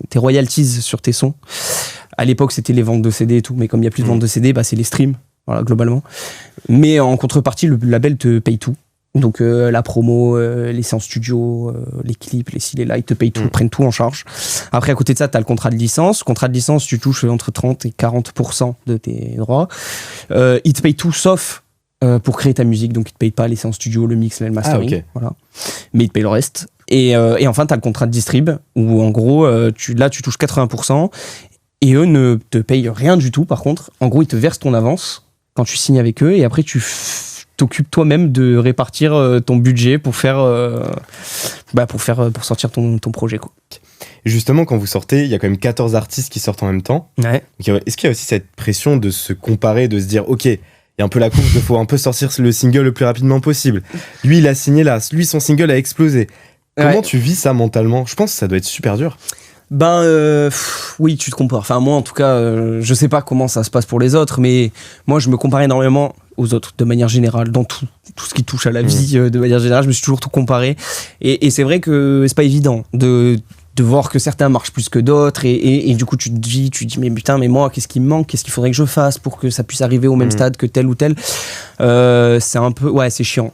tes royalties sur tes sons. À l'époque, c'était les ventes de CD et tout, mais comme il n'y a plus de ventes de CD, c'est les streams, voilà, globalement. Mais en contrepartie, le label te paye tout. Donc la promo, les séances studio, les clips, les ci, les là, ils te payent tout, prennent tout en charge. Après, à côté de ça, tu as le contrat de licence. Contrat de licence, tu touches entre 30 et 40% de tes droits. Ils te payent tout sauf pour créer ta musique. Donc ils te payent pas les séances studio, le mix, le mastering. Voilà. Mais ils te payent le reste. Et enfin, tu as le contrat de distrib où en gros, tu touches 80%. Et eux ne te payent rien du tout, par contre. En gros, ils te versent ton avance quand tu signes avec eux. Et après, tu t'occupes toi-même de répartir ton budget pour sortir ton projet, quoi. Et justement, quand vous sortez, il y a quand même 14 artistes qui sortent en même temps. Ouais. Est-ce qu'il y a aussi cette pression de se comparer, de se dire, ok, il y a un peu la course, il faut un peu sortir le single le plus rapidement possible. Lui, il a signé là, lui, son single a explosé. Comment tu vis ça mentalement ? Je pense que ça doit être super dur. Oui, tu te compares. Enfin, moi, en tout cas, je sais pas comment ça se passe pour les autres, mais moi, je me compare énormément aux autres, de manière générale, dans tout ce qui touche à la vie, de manière générale, je me suis toujours tout comparé. Et c'est vrai que c'est pas évident de voir que certains marchent plus que d'autres, et du coup, tu te dis, mais putain, mais moi, qu'est-ce qui me manque ? Qu'est-ce qu'il faudrait que je fasse pour que ça puisse arriver au même stade que tel ou tel ? C'est un peu, c'est chiant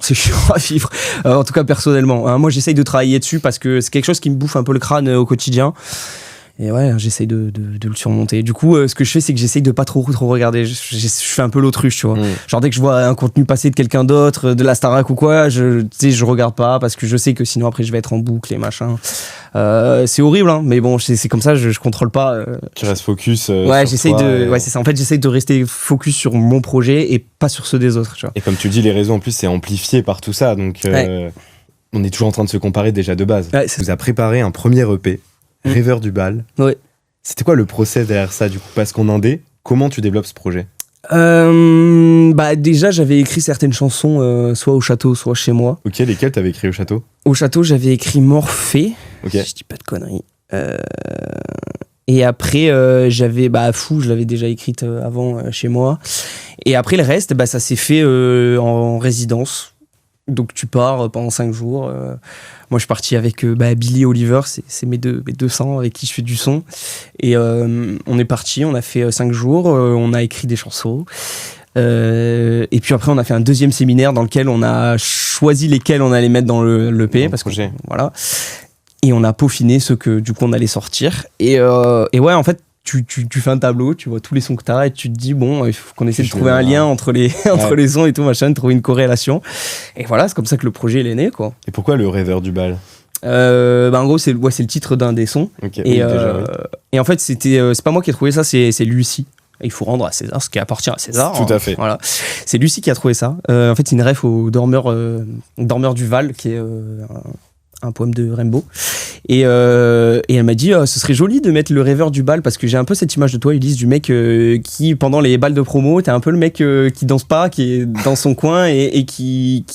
à vivre, en tout cas personnellement. Moi, j'essaye de travailler dessus parce que c'est quelque chose qui me bouffe un peu le crâne au quotidien. Et j'essaye de le surmonter. Du coup, ce que je fais, c'est que j'essaye de pas trop regarder. Je fais un peu l'autruche, tu vois. Genre, dès que je vois un contenu passer de quelqu'un d'autre, de la Starac ou quoi, je regarde pas parce que je sais que sinon, après, je vais être en boucle et machin. C'est horrible, hein, mais bon, c'est comme ça, je contrôle pas. Tu restes focus. J'essaye c'est ça. En fait, j'essaye de rester focus sur mon projet et pas sur ceux des autres, tu vois. Et comme tu dis, les réseaux, en plus, c'est amplifié par tout ça. Donc, on est toujours en train de se comparer déjà de base. Vous a préparé un premier EP. Rêveur du bal. Ouais. C'était quoi le procès derrière ça, du coup ? Parce qu'en indé, comment tu développes ce projet ? Déjà, j'avais écrit certaines chansons, soit au château, soit chez moi. Ok, lesquelles t'avais écrit au château ? Au château, j'avais écrit Morphée. Ok. Je dis pas de conneries. Et après, j'avais Fou, je l'avais déjà écrite avant chez moi. Et après, le reste, ça s'est fait en résidence. Donc, tu pars pendant 5 jours. Moi, je suis parti avec Billy et Oliver, c'est mes deux sangs avec qui je fais du son. Et on est parti, on a fait 5 jours, on a écrit des chansons. Et puis après, on a fait un deuxième séminaire dans lequel on a choisi lesquels on allait mettre dans l'EP. Parce que, voilà. Et on a peaufiné ceux que, du coup, on allait sortir. Et en fait, tu fais un tableau, tu vois tous les sons que tu as et tu te dis, bon, il faut qu'on essaie de trouver un lien entre les sons et tout, machin, de trouver une corrélation. Et voilà, c'est comme ça que le projet il est né, quoi. Et pourquoi le rêveur du bal ? En gros, c'est le titre d'un des sons. Okay, et en fait, c'est pas moi qui ai trouvé ça, c'est Lucie. Il faut rendre à César ce qui appartient à César. Tout à fait. Voilà. C'est Lucie qui a trouvé ça. En fait, c'est une ref au Dormeur du Val, qui est un poème de Rimbaud. Et elle m'a dit ce serait joli de mettre le rêveur du bal, parce que j'ai un peu cette image de toi, Ulysse, du mec qui, pendant les balles de promo, t'es un peu le mec qui danse pas, qui est dans son coin et qui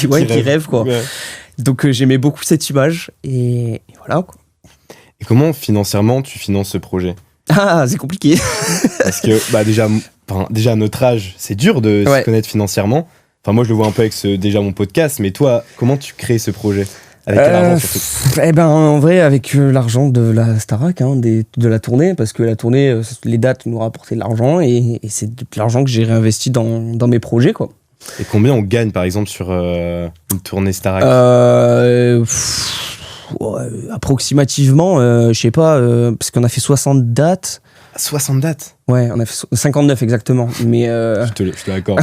rêve, quoi. Ouais. Donc j'aimais beaucoup cette image et voilà, quoi. Et comment financièrement tu finances ce projet ? C'est compliqué. Parce que déjà à notre âge, c'est dur de se connaître financièrement. Enfin, moi je le vois un peu avec déjà mon podcast, mais toi, comment tu crées ce projet ? Avec quel argent surtout ? En vrai, avec l'argent de la Starac, de la tournée, parce que la tournée, les dates nous rapportaient de l'argent et c'est de l'argent que j'ai réinvesti dans mes projets, quoi. Et combien on gagne par exemple sur une tournée Starac ? Approximativement, je sais pas, parce qu'on a fait 60 dates. 60 dates ? Ouais, on a fait 59 exactement. Mais je te l'accorde.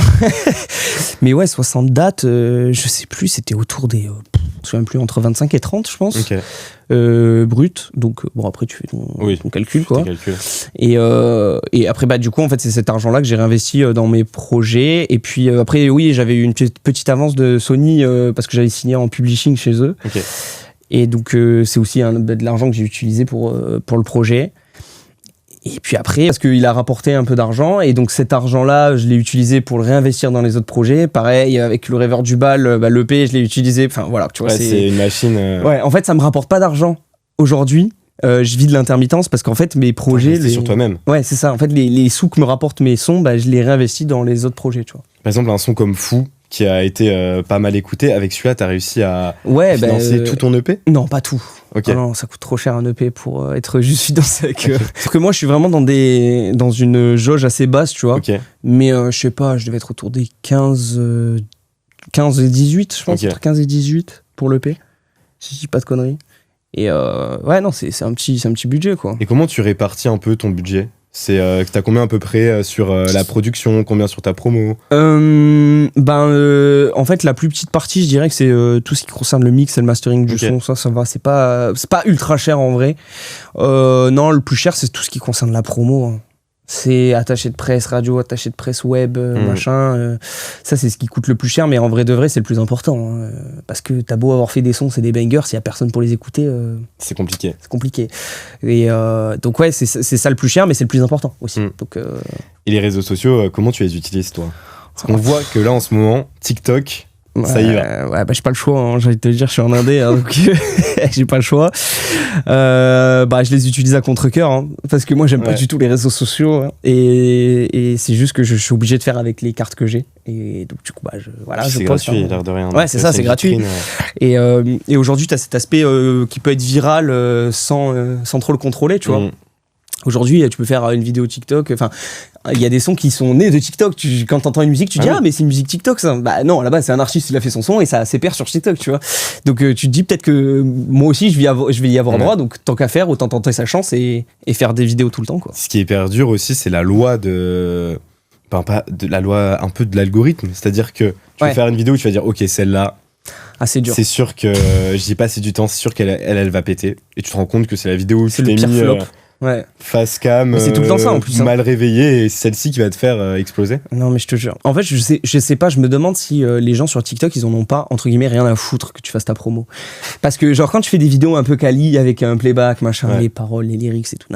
Mais ouais, 60 dates, je sais plus, c'était autour des me souviens plus, entre 25 et 30, je pense. Ok. Brut. Donc, bon, après, tu fais ton calcul, quoi. Calcul. Et après, bah, du coup, en fait, c'est cet argent-là que j'ai réinvesti dans mes projets. Et puis, après, oui, j'avais eu une petite avance de Sony parce que j'avais signé en publishing chez eux. Ok. Et donc, c'est aussi de l'argent que j'ai utilisé pour le projet. Et puis après, parce qu'il a rapporté un peu d'argent, et donc cet argent-là, je l'ai utilisé pour le réinvestir dans les autres projets. Pareil, avec le rêveur du bal, l'EP, je l'ai utilisé. Enfin voilà, tu vois, c'est une machine. Ouais, en fait, ça me rapporte pas d'argent aujourd'hui. Je vis de l'intermittence parce qu'en fait, mes projets. C'est sur toi-même. Ouais, c'est ça. En fait, les sous que me rapportent mes sons, bah, je les réinvestis dans les autres projets, tu vois. Par exemple, un son comme Fou, qui a été pas mal écouté, avec celui-là, t'as réussi à financer tout ton EP ? Non, pas tout. Ok. Non, ça coûte trop cher un EP pour être juste financé avec eux. Parce que moi, je suis vraiment dans une jauge assez basse, tu vois. Ok. Mais je sais pas, je devais être autour des 15 et 18, je pense, Ok. entre 15 et 18 pour l'EP. Si je dis pas de conneries. Et ouais, non, c'est un petit budget, quoi. Et comment tu répartis un peu ton budget ? T'as combien à peu près sur la production, combien sur ta promo ? En fait, la plus petite partie, je dirais que c'est tout ce qui concerne le mix et le mastering du son. Ça va, c'est pas ultra cher en vrai. Non, le plus cher, c'est tout ce qui concerne la promo, hein. C'est attaché de presse radio, attaché de presse web, machin. Ça, c'est ce qui coûte le plus cher, mais en vrai de vrai, c'est le plus important, hein. Parce que t'as beau avoir fait des sons, c'est des bangers, s'il y a personne pour les écouter, c'est compliqué. C'est compliqué. Et donc ouais, c'est ça le plus cher, mais c'est le plus important aussi. Donc, Et les réseaux sociaux, comment tu les utilises, toi ? Parce qu'on voit que là, en ce moment, TikTok, ça y va. Ouais, bah j'ai pas le choix, hein. J'ai envie de te dire, je suis en indé, hein, donc j'ai pas le choix. Bah je les utilise à contre-cœur, hein, parce que moi j'aime pas du tout les réseaux sociaux, hein, et c'est juste que je suis obligé de faire avec les cartes que j'ai. Et donc du coup bah je c'est poste, gratuit, hein. l'air de rien. Ouais, c'est ça, c'est gratuit. Et aujourd'hui t'as cet aspect qui peut être viral sans trop le contrôler, tu vois. Aujourd'hui, tu peux faire une vidéo TikTok. Enfin, il y a des sons qui sont nés de TikTok. Quand t'entends une musique, tu dis mais c'est une musique TikTok, ça. Bah non, là-bas c'est un artiste, il a fait son son et ça s'est perdu sur TikTok, tu vois. Donc tu te dis peut-être que moi aussi je vais y avoir droit. Donc tant qu'à faire, autant tenter sa chance et faire des vidéos tout le temps, quoi. Ce qui est hyper dur aussi, c'est la loi la loi un peu de l'algorithme. C'est-à-dire que tu vas faire une vidéo où tu vas dire ok, celle-là. Ah, c'est dur. C'est sûr que j'y ai passé du temps, c'est sûr qu'elle va péter. Et tu te rends compte que c'est la vidéo où tu t'es mis face cam, c'est tout le temps ça en plus, mal réveillé, et c'est celle-ci qui va te faire exploser. Non mais je te jure. En fait, je sais pas, je me demande si les gens sur TikTok, ils en ont pas, entre guillemets, rien à foutre que tu fasses ta promo. Parce que genre quand tu fais des vidéos un peu quali avec un playback, machin, les paroles, les lyrics et tout,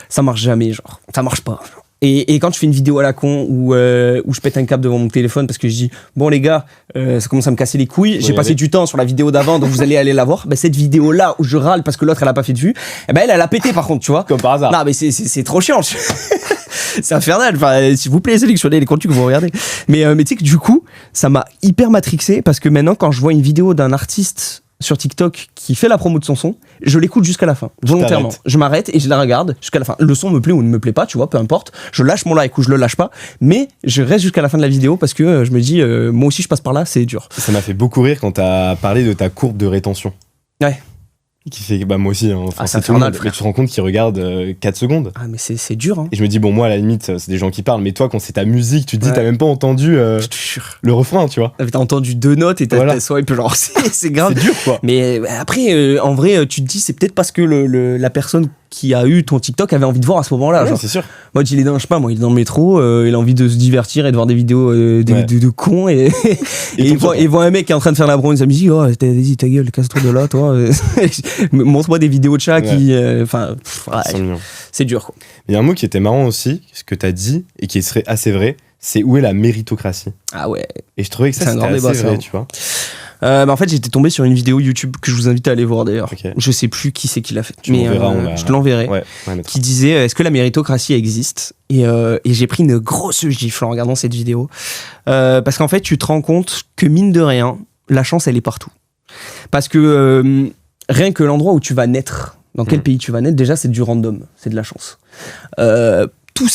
ça marche jamais, genre. Ça marche pas. Et quand je fais une vidéo à la con où je pète un câble devant mon téléphone parce que je dis bon les gars, ça commence à me casser les couilles, j'ai passé du temps sur la vidéo d'avant, donc vous allez aller la voir. Bah, cette vidéo là où je râle parce que l'autre elle a pas fait de vue, elle a pété par contre, tu vois. Comme par hasard. Non mais c'est trop chiant. C'est infernal. Enfin, s'il vous plaît, sélectionnez les contenus que vous regardez. Mais tu sais que du coup, ça m'a hyper matrixé parce que maintenant quand je vois une vidéo d'un artiste sur TikTok qui fait la promo de son son, je l'écoute jusqu'à la fin, volontairement. Je m'arrête et je la regarde jusqu'à la fin. Le son me plaît ou ne me plaît pas, tu vois, peu importe. Je lâche mon like ou je le lâche pas, mais je reste jusqu'à la fin de la vidéo parce que je me dis, moi aussi je passe par là, c'est dur. Ça m'a fait beaucoup rire quand t'as parlé de ta courbe de rétention. Ouais. Qui fait moi aussi, hein. C'est infernal, frère. Et tu te rends compte qu'ils regardent 4 secondes. Ah mais c'est dur, hein. Et je me dis bon, moi à la limite c'est des gens qui parlent, mais toi quand c'est ta musique, tu te dis t'as même pas entendu le refrain, tu vois. T'as entendu 2 notes et t'as swipe, genre c'est grave. C'est dur, quoi. Mais après en vrai tu te dis c'est peut-être parce que la personne qui a eu ton TikTok avait envie de voir à ce moment-là, genre. C'est sûr. Moi il est dans, je sais pas, il est dans le métro, il a envie de se divertir et de voir des vidéos de cons et il voit un mec qui est en train de faire la bronze, il me dit oh vas-y ta gueule, casse-toi de là toi. Montre-moi des vidéos de chats qui c'est dur, quoi. Il y a un mot qui était marrant aussi, ce que t'as dit et qui serait assez vrai, c'est où est la méritocratie. Ah ouais. Et je trouvais que ça c'était assez vrai, tu vois. En fait j'étais tombé sur une vidéo YouTube que je vous invite à aller voir d'ailleurs. Je sais plus qui c'est qui l'a fait, mais je te l'enverrai, qui disait est-ce que la méritocratie existe, et j'ai pris une grosse gifle en regardant cette vidéo parce qu'en fait tu te rends compte que mine de rien la chance elle est partout, parce que rien que l'endroit où tu vas naître, dans quel pays tu vas naître, déjà c'est du random, c'est de la chance. Tout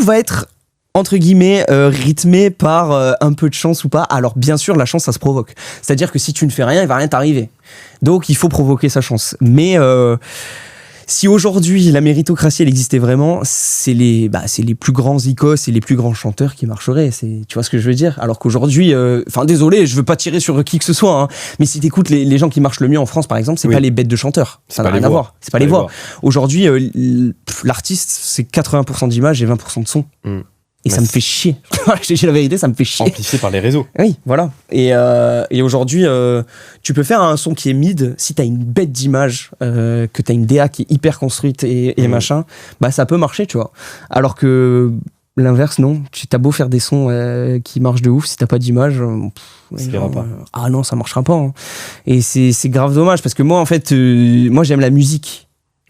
va être entre guillemets rythmé par un peu de chance ou pas. Alors bien sûr la chance ça se provoque, c'est à dire que si tu ne fais rien il va rien t'arriver, donc il faut provoquer sa chance, mais si aujourd'hui la méritocratie elle existait vraiment, c'est les plus grands icos et les plus grands chanteurs qui marcheraient. Tu vois ce que je veux dire? Alors qu'aujourd'hui, désolé, je veux pas tirer sur qui que ce soit, hein, mais si t'écoutes les gens qui marchent le mieux en France, par exemple, c'est pas les bêtes de chanteurs. Ça n'a rien à voir. C'est pas les voix. Aujourd'hui, l'artiste, c'est 80% d'image et 20% de son. Et ça me fait chier. Je te dis la vérité, ça me fait chier. Amplifié par les réseaux. Oui, voilà. Et aujourd'hui, tu peux faire un son qui est mid si t'as une bête d'image, que t'as une DA qui est hyper construite et machin, bah ça peut marcher, tu vois. Alors que l'inverse, non. Tu t'as beau faire des sons qui marchent de ouf, si t'as pas d'image, ah non, ça marchera pas. Hein. Et c'est grave dommage parce que moi, en fait, moi j'aime la musique.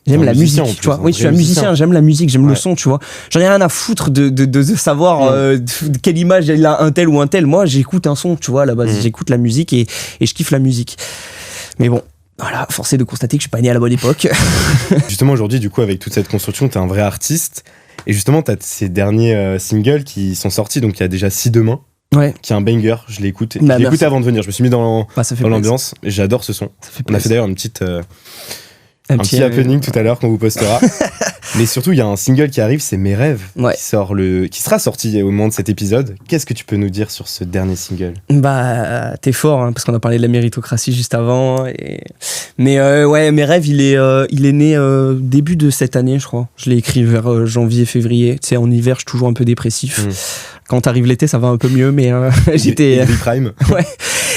J'aime la musique, tu vois. Oui, je suis un musicien, j'aime la musique, j'aime le son, tu vois. J'en ai rien à foutre de savoir quelle image il a un tel ou un tel. Moi, j'écoute un son, tu vois, à la base. J'écoute la musique et je kiffe la musique. Mais bon, voilà, force est de constater que je suis pas né à la bonne époque. Justement, aujourd'hui, du coup, avec toute cette construction, t'es un vrai artiste. Et justement, t'as ces derniers singles qui sont sortis, donc il y a déjà Si Demain. Ouais. Qui est un banger, je l'ai écouté. Je l'ai écouté avant de venir, je me suis mis dans l'ambiance et j'adore ce son. On a fait d'ailleurs un petit happening tout à l'heure qu'on vous postera. Mais surtout, il y a un single qui arrive, c'est Mes Rêves, qui sera sorti au moment de cet épisode. Qu'est-ce que tu peux nous dire sur ce dernier single? Bah, t'es fort, hein, parce qu'on a parlé de la méritocratie juste avant. Mais Mes Rêves, il est né début de cette année, je crois. Je l'ai écrit vers janvier-février. Tu sais, en hiver, je suis toujours un peu dépressif. Quand arrive l'été, ça va un peu mieux, mais j'étais... prime. Ouais.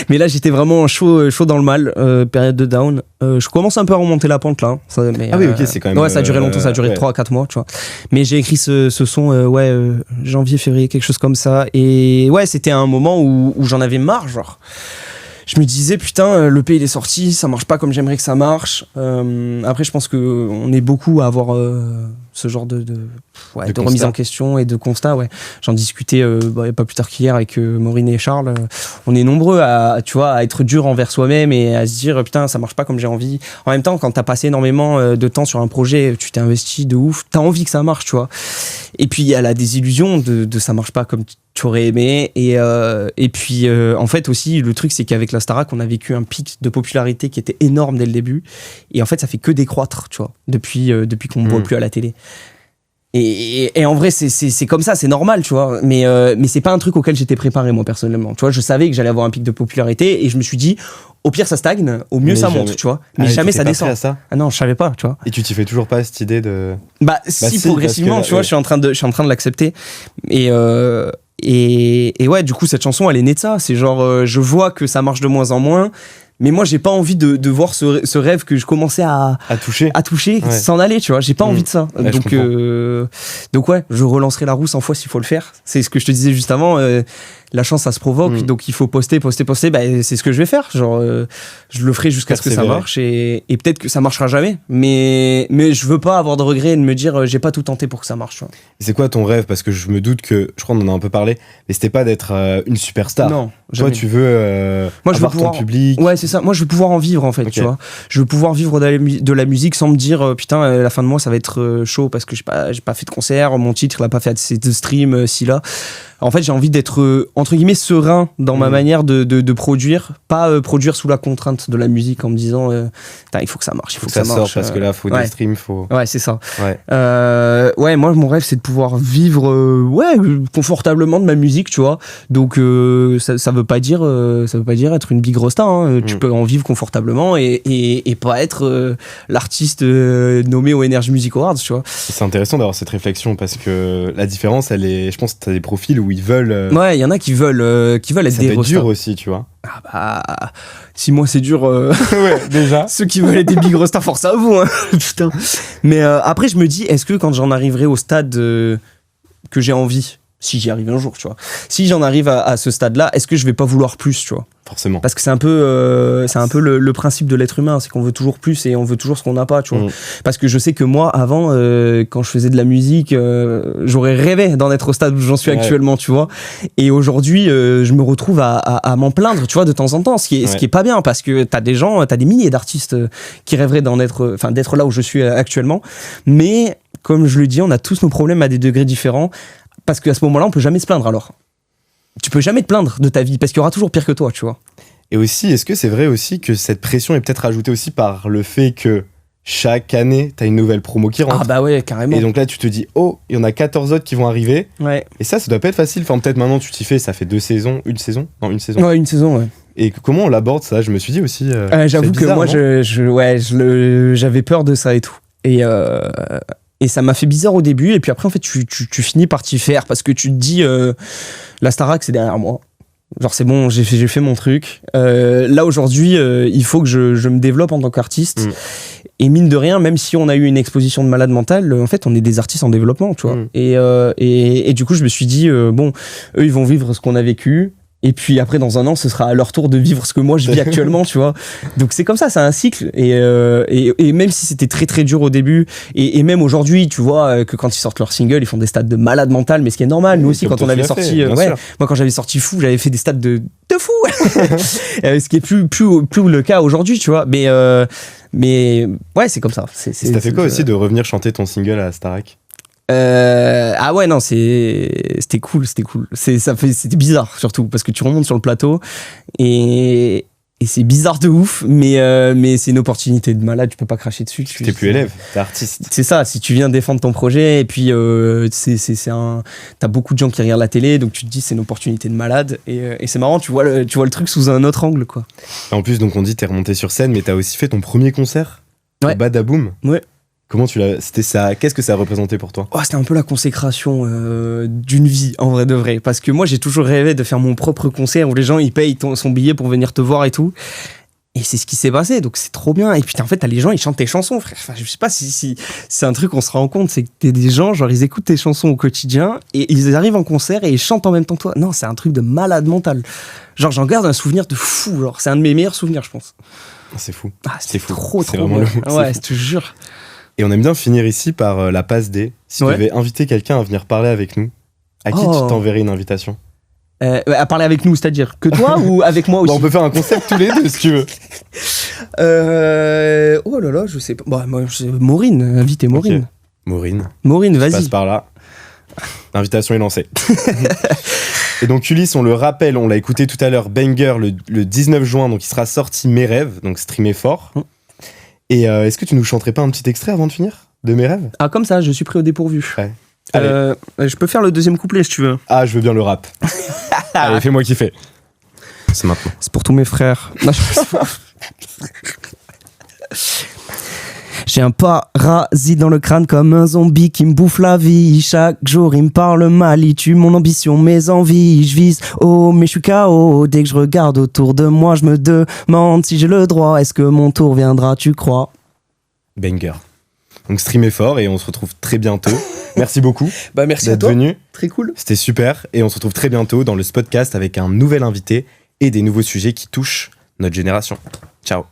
Mais là, j'étais vraiment chaud dans le mal, période de down. Je commence un peu à remonter la pente, là. Oui, ok, c'est quand même... Ouais, ça a duré longtemps, ça a duré 3 à 4 mois, tu vois. Mais j'ai écrit ce son, janvier, février, quelque chose comme ça. Et ouais, c'était un moment où j'en avais marre, genre. Je me disais, putain, l'EP il est sorti, ça marche pas comme j'aimerais que ça marche. Après, je pense qu'on est beaucoup à avoir ce genre de remise en question et de constat. Ouais. J'en discutais pas plus tard qu'hier avec Maureen et Charles. On est nombreux à être dur envers soi-même et à se dire, putain, ça marche pas comme j'ai envie. En même temps, quand t'as passé énormément de temps sur un projet, tu t'es investi de ouf, t'as envie que ça marche, tu vois. Et puis, il y a la désillusion de ça marche pas comme tu aurais aimé. Et puis, en fait, aussi, le truc, c'est qu'avec la Starac, on a vécu un pic de popularité qui était énorme dès le début. Et en fait, ça fait que décroître, tu vois, depuis qu'on ne voit plus à la télé. Et en vrai, c'est comme ça, c'est normal, tu vois. Mais c'est pas un truc auquel j'étais préparé, moi, personnellement. Tu vois, je savais que j'allais avoir un pic de popularité et je me suis dit, au pire, ça stagne, au mieux, ça monte, tu vois. Mais jamais ça descend. Ah non, je savais pas, tu vois. Et tu t'y fais toujours pas cette idée de. Si, progressivement, tu vois, je suis en train de l'accepter. Et ouais, du coup, cette chanson, elle est née de ça. C'est genre, je vois que ça marche de moins en moins. Mais moi, j'ai pas envie de voir ce rêve que je commençais à toucher s'en aller, tu vois. J'ai pas envie de ça. Donc ouais, je relancerai la roue 100 fois s'il faut le faire. C'est ce que je te disais juste avant. La chance, ça se provoque, donc il faut poster. C'est ce que je vais faire. Genre, je le ferai jusqu'à ce que ça marche et peut-être que ça marchera jamais. Mais je veux pas avoir de regrets et de me dire j'ai pas tout tenté pour que ça marche. Tu vois. C'est quoi ton rêve? Parce que je me doute que, je crois qu'on en a un peu parlé, mais c'était pas d'être une superstar. Non. Toi, tu veux avoir ton public. Ouais, c'est ça. Moi, je veux pouvoir en vivre, en fait, tu vois. Je veux pouvoir vivre de la musique sans me dire, putain, la fin de mois, ça va être chaud parce que j'ai pas fait de concert, mon titre, il a pas fait assez de stream, là. En fait, j'ai envie d'être, entre guillemets, serein dans ma manière de produire, pas produire sous la contrainte de la musique en me disant, il faut que ça marche, il faut que ça marche. Parce que là, il faut des streams, Ouais, c'est ça. Ouais. Moi, mon rêve, c'est de pouvoir vivre confortablement de ma musique, tu vois. Donc, ça veut pas dire être une big rosta. Hein. Tu peux en vivre confortablement et pas être l'artiste nommé au Energy Music Awards, tu vois. C'est intéressant d'avoir cette réflexion parce que la différence, elle est, je pense que tu as des profils où ils veulent. Ouais, il y en a qui veulent être des rostas. Ça peut être dur aussi, tu vois. Ah bah, 6 mois c'est dur. Ouais, déjà. Ceux qui veulent être des big rostas, force à vous, hein. Putain. Mais après, je me dis, est-ce que quand j'en arriverai au stade que j'ai envie, si j'y arrive un jour, tu vois, si j'en arrive à ce stade-là, est-ce que je vais pas vouloir plus, tu vois? Forcément. Parce que c'est un peu le principe de l'être humain, c'est qu'on veut toujours plus et on veut toujours ce qu'on n'a pas, tu vois. Parce que je sais que moi, avant, quand je faisais de la musique, j'aurais rêvé d'en être au stade où j'en suis actuellement, tu vois. Et aujourd'hui, je me retrouve à m'en plaindre, tu vois, de temps en temps, ce qui est pas bien, parce que t'as des milliers d'artistes qui rêveraient d'être là où je suis actuellement. Mais, comme je le dis, on a tous nos problèmes à des degrés différents. Parce qu'à ce moment-là, on peut jamais se plaindre alors. Tu peux jamais te plaindre de ta vie parce qu'il y aura toujours pire que toi, tu vois. Et aussi, est-ce que c'est vrai aussi que cette pression est peut-être ajoutée aussi par le fait que chaque année, t'as une nouvelle promo qui rentre. Ah bah ouais, carrément. Et donc là, tu te dis, oh, il y en a 14 autres qui vont arriver. Ouais. Et ça doit pas être facile. Enfin, peut-être maintenant, tu t'y fais, ça fait 2 saisons. Une saison. Ouais, une saison, ouais. Et comment on l'aborde, ça? Je me suis dit aussi. J'avoue c'est que bizarre, moi, non j'avais peur de ça et tout. Et ça m'a fait bizarre au début. Et puis après, en fait, tu finis par t'y faire parce que tu te dis, la Starac, c'est derrière moi. Genre, c'est bon, j'ai fait mon truc. Là, aujourd'hui, il faut que je me développe en tant qu'artiste. Et mine de rien, même si on a eu une exposition de malade mental, en fait, on est des artistes en développement, tu vois. Et du coup, je me suis dit, bon, eux, ils vont vivre ce qu'on a vécu. Et puis après, dans un an, ce sera à leur tour de vivre ce que moi, je vis actuellement, tu vois. Donc, c'est comme ça, c'est un cycle. Et même si c'était très, très dur au début, et même aujourd'hui, tu vois, que quand ils sortent leur single, ils font des stats de malade mental, mais ce qui est normal. Nous aussi, quand on avait sorti... moi, quand j'avais sorti Fou, j'avais fait des stats de fou. Ce qui est plus le cas aujourd'hui, tu vois. Mais ouais, c'est comme ça. Ça fait quoi aussi de revenir chanter ton single à la Starac? Ah ouais, non, c'était cool. C'était bizarre surtout parce que tu remontes sur le plateau et c'est bizarre de ouf, mais c'est une opportunité de malade, tu peux pas cracher dessus. T'es plus élève, t'es artiste. C'est ça, si tu viens défendre ton projet et puis t'as beaucoup de gens qui regardent la télé, donc tu te dis c'est une opportunité de malade et c'est marrant, tu vois le truc sous un autre angle, quoi. En plus, donc on dit t'es remonté sur scène, mais t'as aussi fait ton premier concert au Badaboom. Ouais. Comment c'était ça? Qu'est-ce que ça a représenté pour toi? C'était un peu la consécration d'une vie, en vrai de vrai. Parce que moi, j'ai toujours rêvé de faire mon propre concert où les gens, ils payent son billet pour venir te voir et tout. Et c'est ce qui s'est passé, donc c'est trop bien. Et puis en fait, t'as les gens, ils chantent tes chansons, frère. Enfin, je sais pas si c'est un truc qu'on se rend compte, c'est que t'es des gens, genre, ils écoutent tes chansons au quotidien et ils arrivent en concert et ils chantent en même temps que toi. Non, c'est un truc de malade mental. Genre, j'en garde un souvenir de fou. Genre, c'est un de mes meilleurs souvenirs, je pense. C'est fou. C'est fou. C'est vraiment le mot. Ouais, je te jure. Et on aime bien finir ici par la passe D. Si tu devais inviter quelqu'un à venir parler avec nous, à qui tu t'enverrais une invitation? À parler avec nous, c'est-à-dire que toi ou avec moi aussi? On peut faire un concept tous les deux si tu veux. Oh là là, je sais pas. Bah, moi, Maureen, invitez Maureen. Okay. Maureen, vas-y. Passe par là. L'invitation est lancée. Et donc Ulysse, on le rappelle, on l'a écouté tout à l'heure, Banger le 19 juin, donc il sera sorti Mes Rêves, donc streamé fort. Et est-ce que tu nous chanterais pas un petit extrait avant de finir de Mes Rêves? Ah, comme ça, je suis pris au dépourvu. Ouais. Je peux faire le deuxième couplet si tu veux. Ah, je veux bien le rap. Allez, fais-moi kiffer. C'est maintenant. C'est pour tous mes frères. Non, j'ai un parasite dans le crâne comme un zombie qui me bouffe la vie. Chaque jour il me parle mal, il tue mon ambition, mes envies. Je vise haut mais je suis KO. Dès que je regarde autour de moi, je me demande si j'ai le droit. Est-ce que mon tour viendra, tu crois? Banger. Donc streamez fort et on se retrouve très bientôt. Merci beaucoup. Merci d'être à toi. Venu. Très cool. C'était super et on se retrouve très bientôt dans le Spotcast avec un nouvel invité et des nouveaux sujets qui touchent notre génération. Ciao.